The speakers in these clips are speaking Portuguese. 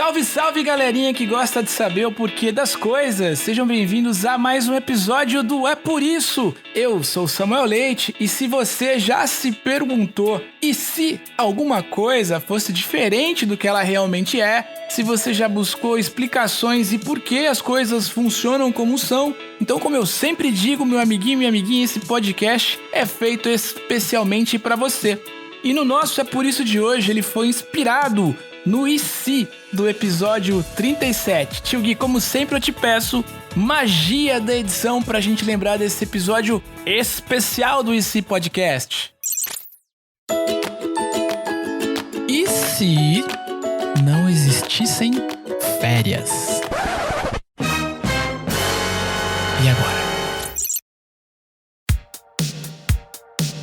Salve, salve, galerinha que gosta de saber o porquê das coisas. Sejam bem-vindos a mais um episódio do É Por Isso. Eu sou Samuel Leite e se você já se perguntou e se alguma coisa fosse diferente do que ela realmente é, se você já buscou explicações e por que as coisas funcionam como são, então, como eu sempre digo, meu amiguinho e minha amiguinha, esse podcast é feito especialmente para você. E no nosso É Por Isso de hoje, ele foi inspirado no E Se do episódio 37. Tio Gui, como sempre eu te peço, magia da edição pra gente lembrar desse episódio especial do E Se Podcast. E se não existissem férias? E agora?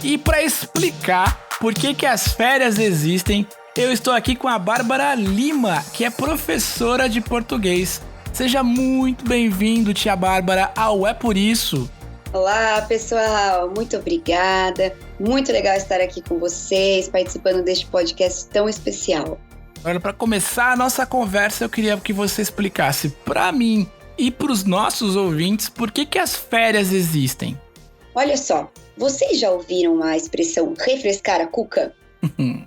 E para explicar por que as férias existem, eu estou aqui com a Bárbara Lima, que é professora de português. Seja muito bem-vindo, tia Bárbara, ao É Por Isso. Olá, pessoal. Muito obrigada. Muito legal estar aqui com vocês, participando deste podcast tão especial. Agora, para começar a nossa conversa, eu queria que você explicasse para mim e para os nossos ouvintes por que as férias existem. Olha só, vocês já ouviram a expressão refrescar a cuca?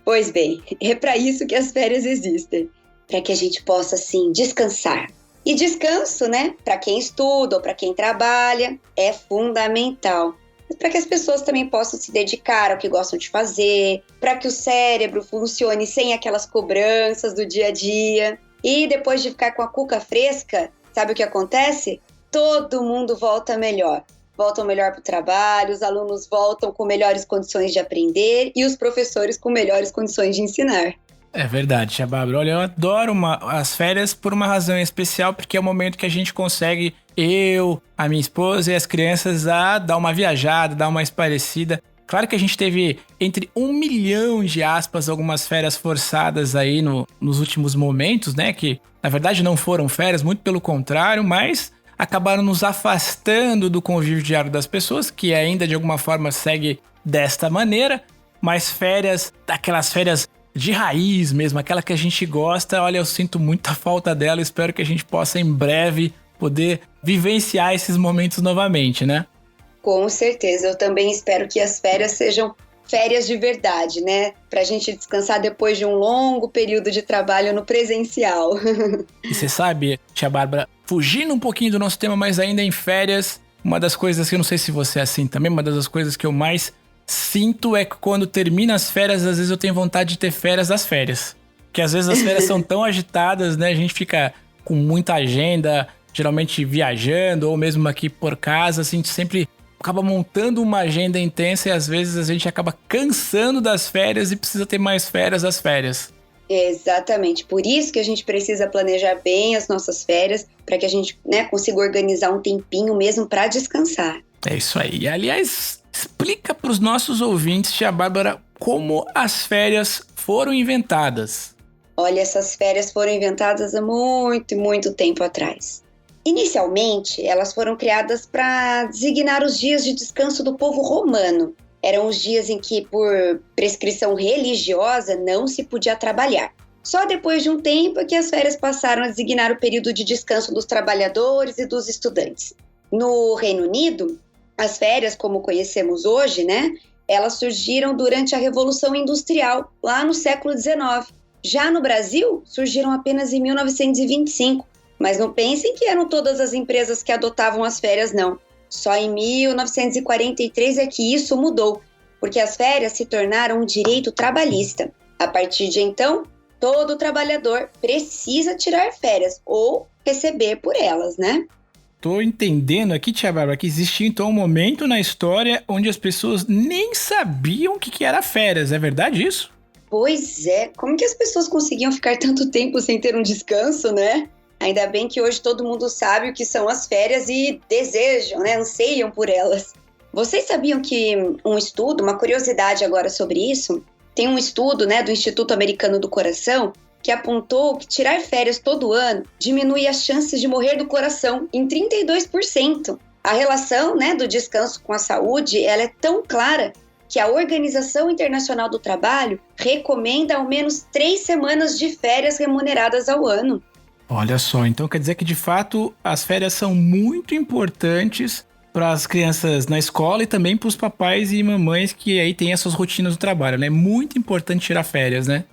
Pois bem, é para isso que as férias existem, para que a gente possa, assim, descansar. E descanso, né, para quem estuda ou para quem trabalha, é fundamental. Para que as pessoas também possam se dedicar ao que gostam de fazer, para que o cérebro funcione sem aquelas cobranças do dia a dia. E depois de ficar com a cuca fresca, sabe o que acontece? Todo mundo volta melhor. Voltam melhor para o trabalho, os alunos voltam com melhores condições de aprender e os professores com melhores condições de ensinar. É verdade, tia Bárbara. Olha, eu adoro as férias por uma razão especial, porque é o momento que a gente consegue, eu, a minha esposa e as crianças, a dar uma viajada, dar uma esparecida. Claro que a gente teve, entre 1 milhão de aspas, algumas férias forçadas aí nos últimos momentos, né? Que, na verdade, não foram férias, muito pelo contrário, mas acabaram nos afastando do convívio diário das pessoas, que ainda de alguma forma segue desta maneira, mas férias, aquelas férias de raiz mesmo, aquela que a gente gosta, olha, eu sinto muita falta dela, espero que a gente possa em breve poder vivenciar esses momentos novamente, né? Com certeza, eu também espero que as férias sejam férias de verdade, né? Pra gente descansar depois de um longo período de trabalho no presencial. E você sabe, tia Bárbara, fugindo um pouquinho do nosso tema, mas ainda em férias, uma das coisas que eu não sei se você é assim também, uma das coisas que eu mais sinto é que quando termina as férias, às vezes eu tenho vontade de ter férias das férias. Porque às vezes as férias são tão agitadas, né? A gente fica com muita agenda, geralmente viajando ou mesmo aqui por casa, assim, a gente sempre acaba montando uma agenda intensa e às vezes a gente acaba cansando das férias e precisa ter mais férias das férias. Exatamente, por isso que a gente precisa planejar bem as nossas férias, para que a gente, né, consiga organizar um tempinho mesmo para descansar. É isso aí. Aliás, explica para os nossos ouvintes, tia Bárbara, como as férias foram inventadas. Olha, essas férias foram inventadas há muito, muito tempo atrás. Inicialmente, elas foram criadas para designar os dias de descanso do povo romano. Eram os dias em que, por prescrição religiosa, não se podia trabalhar. Só depois de um tempo é que as férias passaram a designar o período de descanso dos trabalhadores e dos estudantes. No Reino Unido, as férias, como conhecemos hoje, né, elas surgiram durante a Revolução Industrial, lá no século XIX. Já no Brasil, surgiram apenas em 1925. Mas não pensem que eram todas as empresas que adotavam as férias, não. Só em 1943 é que isso mudou, porque as férias se tornaram um direito trabalhista. A partir de então, todo trabalhador precisa tirar férias ou receber por elas, né? Tô entendendo aqui, tia Bárbara, que existia então um momento na história onde as pessoas nem sabiam o que era férias. É verdade isso? Pois é, como que as pessoas conseguiam ficar tanto tempo sem ter um descanso, né? Ainda bem que hoje todo mundo sabe o que são as férias e desejam, né? Anseiam por elas. Vocês sabiam que um estudo, uma curiosidade agora sobre isso, tem um estudo, né, do Instituto Americano do Coração que apontou que tirar férias todo ano diminui as chances de morrer do coração em 32%. A relação, né, do descanso com a saúde, ela é tão clara que a Organização Internacional do Trabalho recomenda ao menos 3 semanas de férias remuneradas ao ano. Olha só, então quer dizer que de fato as férias são muito importantes para as crianças na escola e também para os papais e mamães que aí têm as suas rotinas do trabalho, né? É muito importante tirar férias, né?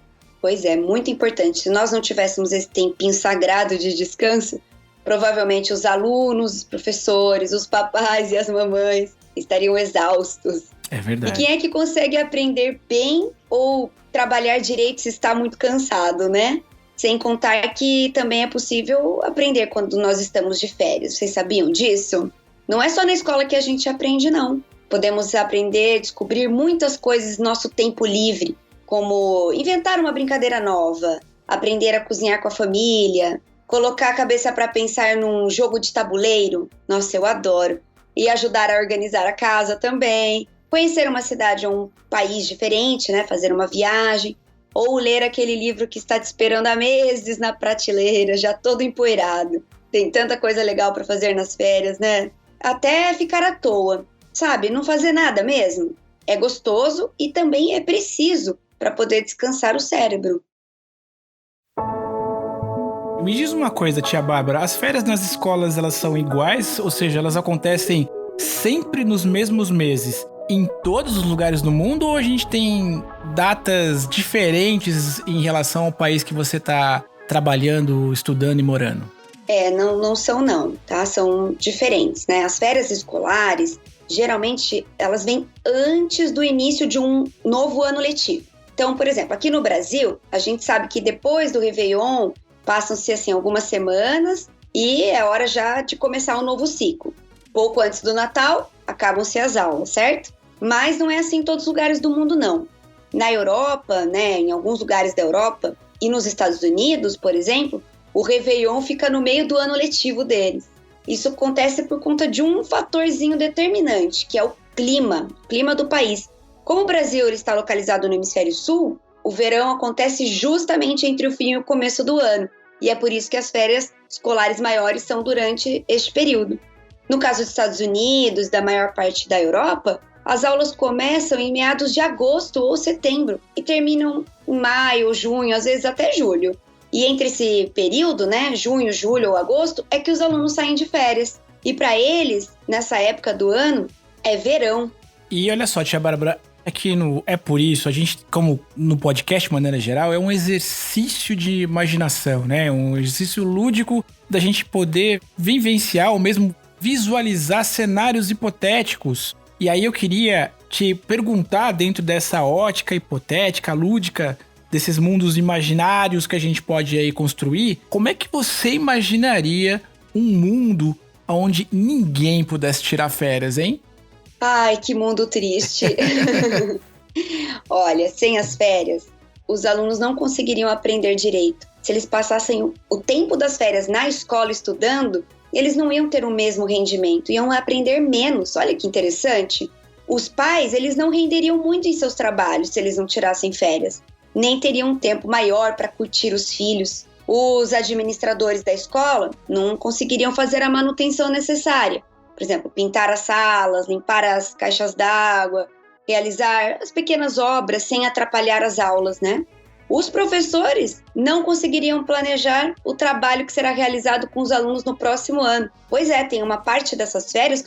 Pois é, muito importante. Se nós não tivéssemos esse tempinho sagrado de descanso, provavelmente os alunos, os professores, os papais e as mamães estariam exaustos. É verdade. E quem é que consegue aprender bem ou trabalhar direito se está muito cansado, né? Sem contar que também é possível aprender quando nós estamos de férias. Vocês sabiam disso? Não é só na escola que a gente aprende, não. Podemos aprender, descobrir muitas coisas no nosso tempo livre, como inventar uma brincadeira nova, aprender a cozinhar com a família, colocar a cabeça para pensar num jogo de tabuleiro. Nossa, eu adoro. E ajudar a organizar a casa também. Conhecer uma cidade ou um país diferente, né? Fazer uma viagem. Ou ler aquele livro que está te esperando há meses na prateleira, já todo empoeirado. Tem tanta coisa legal para fazer nas férias, né? Até ficar à toa, sabe? Não fazer nada mesmo. É gostoso e também é preciso para poder descansar o cérebro. Me diz uma coisa, tia Bárbara, as férias nas escolas elas são iguais? Ou seja, elas acontecem sempre nos mesmos meses, em todos os lugares do mundo? Ou a gente tem datas diferentes em relação ao país que você está trabalhando, estudando e morando? Não são não, tá? São diferentes, né? As férias escolares, geralmente, elas vêm antes do início de um novo ano letivo. Então, por exemplo, aqui no Brasil, a gente sabe que depois do Réveillon, passam-se, assim, algumas semanas e é hora já de começar um novo ciclo. Pouco antes do Natal, acabam-se as aulas, certo? Mas não é assim em todos os lugares do mundo, não. Na Europa, né, em alguns lugares da Europa e nos Estados Unidos, por exemplo, o Réveillon fica no meio do ano letivo deles. Isso acontece por conta de um fatorzinho determinante, que é o clima do país. Como o Brasil ele está localizado no hemisfério sul, o verão acontece justamente entre o fim e o começo do ano. E é por isso que as férias escolares maiores são durante este período. No caso dos Estados Unidos, da maior parte da Europa, as aulas começam em meados de agosto ou setembro e terminam em maio, junho, às vezes até julho. E entre esse período, né, junho, julho ou agosto, é que os alunos saem de férias. E para eles, nessa época do ano, é verão. E olha só, tia Bárbara, aqui no É Por Isso, a gente, como no podcast de maneira geral, é um exercício de imaginação, né? Um exercício lúdico da gente poder vivenciar ou mesmo visualizar cenários hipotéticos. E aí eu queria te perguntar, dentro dessa ótica hipotética, lúdica, desses mundos imaginários que a gente pode aí construir, como é que você imaginaria um mundo onde ninguém pudesse tirar férias, hein? Ai, que mundo triste. Olha, sem as férias, os alunos não conseguiriam aprender direito. Se eles passassem o tempo das férias na escola estudando, eles não iam ter o mesmo rendimento, iam aprender menos. Olha que interessante. Os pais, eles não renderiam muito em seus trabalhos se eles não tirassem férias. Nem teriam um tempo maior para curtir os filhos. Os administradores da escola não conseguiriam fazer a manutenção necessária. Por exemplo, pintar as salas, limpar as caixas d'água, realizar as pequenas obras sem atrapalhar as aulas, né? Os professores não conseguiriam planejar o trabalho que será realizado com os alunos no próximo ano. Pois é, tem uma parte dessas férias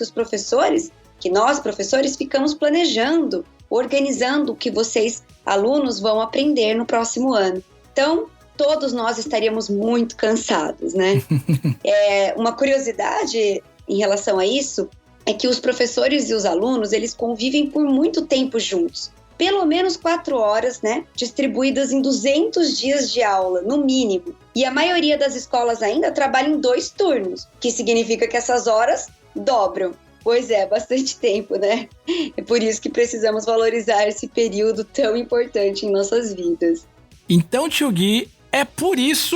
que nós professores ficamos planejando, organizando o que vocês, alunos, vão aprender no próximo ano. Então, todos nós estaríamos muito cansados, né? Uma curiosidade em relação a isso é que os professores e os alunos, eles convivem por muito tempo juntos. Pelo menos 4 horas, né? Distribuídas em 200 dias de aula, no mínimo. E a maioria das escolas ainda trabalha em 2 turnos, que significa que essas horas dobram. Pois é, bastante tempo, né? É por isso que precisamos valorizar esse período tão importante em nossas vidas. Então, tio Gui, é por isso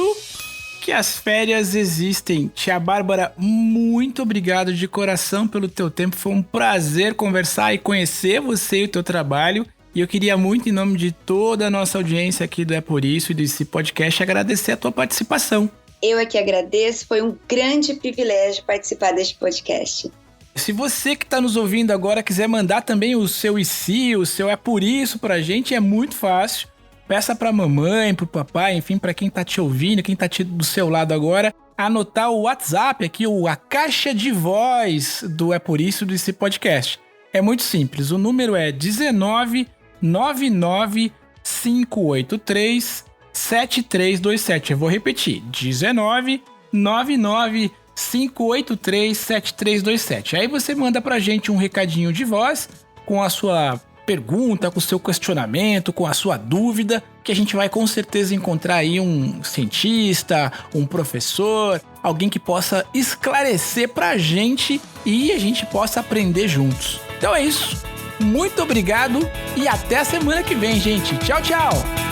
que as férias existem. Tia Bárbara, muito obrigado de coração pelo teu tempo. Foi um prazer conversar e conhecer você e o teu trabalho. E eu queria muito, em nome de toda a nossa audiência aqui do É Por Isso e desse podcast, agradecer a tua participação. Eu é que agradeço. Foi um grande privilégio participar deste podcast. Se você que está nos ouvindo agora quiser mandar também o seu IC, o seu É Por Isso pra gente, é muito fácil. Peça pra mamãe, pro papai, enfim, pra quem tá te ouvindo, quem tá do seu lado agora, anotar o WhatsApp aqui, a caixa de voz do É Por Isso desse podcast. É muito simples, o número é 19 99 583 7327. Eu vou repetir, 19 99 583 7327. Aí você manda pra gente um recadinho de voz com a sua pergunta, com o seu questionamento, com a sua dúvida, que a gente vai com certeza encontrar aí um cientista, um professor, alguém que possa esclarecer pra gente e a gente possa aprender juntos. Então é isso. Muito obrigado e até a semana que vem, gente. Tchau, tchau!